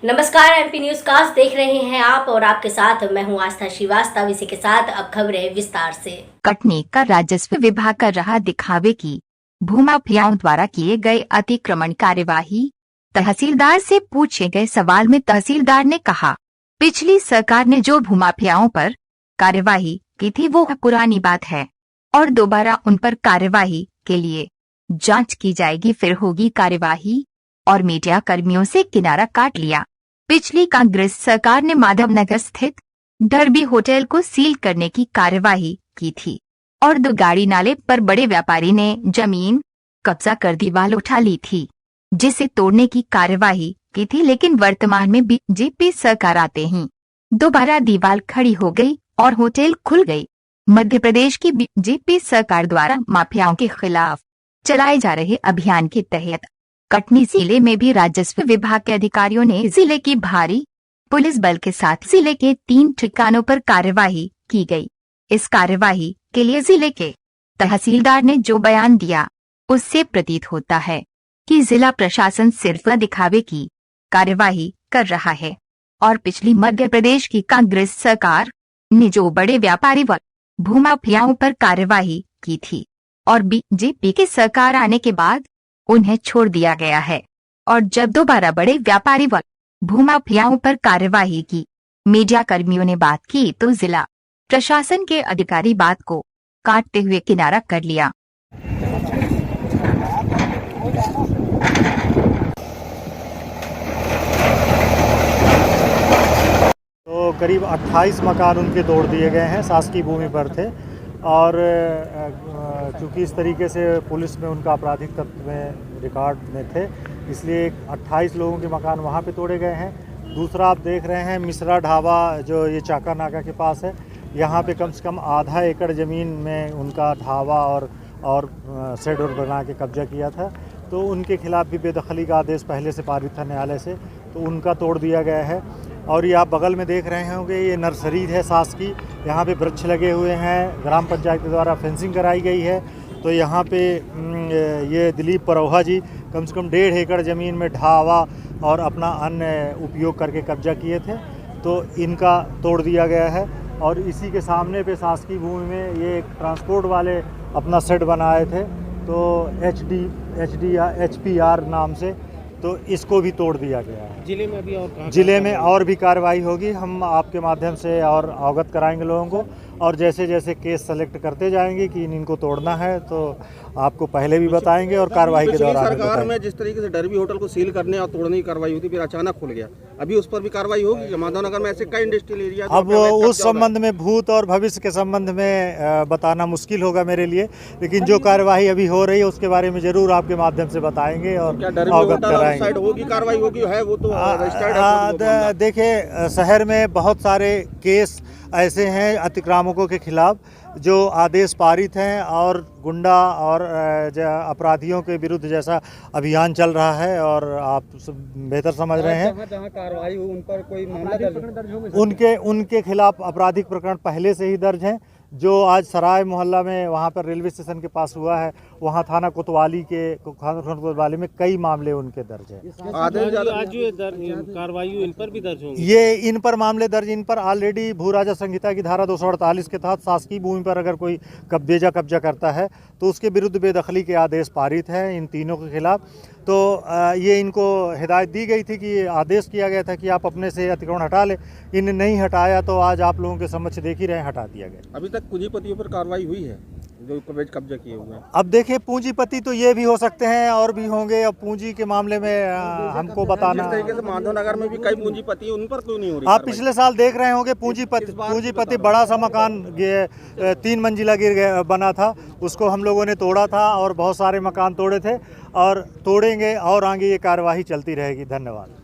नमस्कार, MP news cast देख रहे हैं आप और आपके साथ मैं हूं आस्था श्रीवास्तव। इसी के साथ अब खबरें विस्तार से। कटनी का राजस्व विभाग कर रहा दिखावे की, भूमाफियाओं द्वारा किए गए अतिक्रमण कार्यवाही। तहसीलदार से पूछे गए सवाल में तहसीलदार ने कहा, पिछली सरकार ने जो भूमाफियाओं पर कार्यवाही की थी वो पुरानी बात है और दोबारा उन पर कार्यवाही के लिए जांच की जाएगी, फिर होगी कार्यवाही। और मीडिया कर्मियों से किनारा काट लिया। पिछली कांग्रेस सरकार ने माधवनगर स्थित डरबी होटल को सील करने की कार्यवाही की थी और दो गाड़ी नाले पर बड़े व्यापारी ने जमीन कब्जा कर दीवार उठा ली थी, जिसे तोड़ने की कार्यवाही की थी। लेकिन वर्तमान में बीजेपी सरकार आते ही दोबारा दीवार खड़ी हो गई और होटल खुल गई। मध्य प्रदेश की बीजेपी सरकार द्वारा माफियाओं के खिलाफ चलाए जा रहे अभियान के तहत कटनी जिले में भी राजस्व विभाग के अधिकारियों ने जिले की भारी पुलिस बल के साथ जिले के 3 ठिकानों पर कार्यवाही की गई। इस कार्यवाही के लिए जिले के तहसीलदार ने जो बयान दिया उससे प्रतीत होता है कि जिला प्रशासन सिर्फ दिखावे की कार्यवाही कर रहा है और पिछली मध्य प्रदेश की कांग्रेस सरकार ने जो बड़े व्यापारी व भूमाफियाओं पर कार्यवाही की थी और बीजेपी की सरकार आने के बाद उन्हें छोड़ दिया गया है। और जब दोबारा बड़े व्यापारी व भूमाफियाओं पर कार्यवाही की मीडिया कर्मियों ने बात की तो जिला प्रशासन के अधिकारी बात को काटते हुए किनारा कर लिया। तो करीब 28 मकान उनके तोड़ दिए गए हैं, शासकीय भूमि पर थे। और चूँकि इस तरीके से पुलिस में उनका आपराधिक तत्व में रिकॉर्ड में थे, इसलिए 28 लोगों के मकान वहाँ पे तोड़े गए हैं। दूसरा आप देख रहे हैं मिश्रा ढाबा जो ये चाका नाका के पास है, यहाँ पे कम से कम आधा एकड़ ज़मीन में उनका ढाबा और शेड और बना के कब्जा किया था। तो उनके खिलाफ़ भी बेदखली का आदेश पहले से पारित था न्यायालय से, तो उनका तोड़ दिया गया है। और ये आप बगल में देख रहे होंगे, ये नर्सरी है शासकीय, यहाँ पे वृक्ष लगे हुए हैं, ग्राम पंचायत के द्वारा फेंसिंग कराई गई है। तो यहाँ पे ये दिलीप परोहा जी कम से कम 1.5 एकड़ ज़मीन में ढाबा और अपना अन्य उपयोग करके कब्जा किए थे, तो इनका तोड़ दिया गया है। और इसी के सामने पे शासकीय भूमि में ये एक ट्रांसपोर्ट वाले अपना शेड बनाए थे, तो HPR नाम से, तो इसको भी तोड़ दिया गया है। जिले में अभी और जिले में और भी कार्रवाई होगी, हम आपके माध्यम से और अवगत कराएंगे लोगों को। और जैसे जैसे केस सेलेक्ट करते जाएंगे कि इनको तोड़ना है तो आपको पहले भी बताएंगे और कार्रवाई के दौरान सरकार में जिस तरीके से डरबी होटल को सील करने और तोड़ने की कार्रवाई हुई थी, फिर अचानक खुल गया, अभी उस पर भी कार्रवाई होगी। माधवनगर में ऐसे कई इंडस्ट्रियल एरिया अब उस संबंध में भूत और भविष्य के संबंध में बताना मुश्किल होगा मेरे लिए, लेकिन जो कार्यवाही अभी हो रही है उसके बारे में जरूर आपके माध्यम से बताएंगे और अवगत कराएंगे। होगी कार्रवाई होगी, है वो तो देखिए, शहर में बहुत सारे केस ऐसे हैं अतिक्रामकों के खिलाफ जो आदेश पारित हैं और गुंडा और अपराधियों के विरुद्ध जैसा अभियान चल रहा है और आप बेहतर समझ रहे हैं। जहाँ कार्रवाई हो उन पर कोई मामला दर्ज उनके खिलाफ आपराधिक प्रकरण पहले से ही दर्ज हैं। जो आज सराय मोहल्ला में वहाँ पर रेलवे स्टेशन के पास हुआ है, वहाँ थाना कोतवाली में कई मामले उनके दर्ज हैं। आज ये कार्रवाई इन पर भी दर्ज होंगी। ये इन पर मामले दर्ज, इन पर ऑलरेडी भू राजस्व संहिता की धारा 248 के तहत शासकीय भूमि पर अगर कोई कब्जा करता है तो उसके विरुद्ध बेदखली के आदेश पारित हैं इन तीनों के खिलाफ। तो ये इनको हिदायत दी गई थी कि आदेश किया गया था कि आप अपने से अतिक्रमण हटा लें, इन नहीं हटाया तो आज आप लोगों के समक्ष देख ही रहे हैं, हटा दिया गया। अभी तक पूंजीपतियों पर कार्रवाई हुई है जो कब्जा किए हुए हैं? अब देखिए, पूंजीपति तो ये भी हो सकते हैं और भी होंगे। अब पूंजी के मामले में हमको बताना, जिस तरीके से माधवनगर में भी कई पूंजीपति उन पर क्यों नहीं हो रही? आप पिछले साल देख रहे होंगे पूंजीपति बड़ा सा मकान 3 मंजिला बना था, उसको हम लोगों ने तोड़ा था और बहुत सारे मकान तोड़े थे और तोड़ेंगे और आगे ये कार्यवाही चलती रहेगी। धन्यवाद।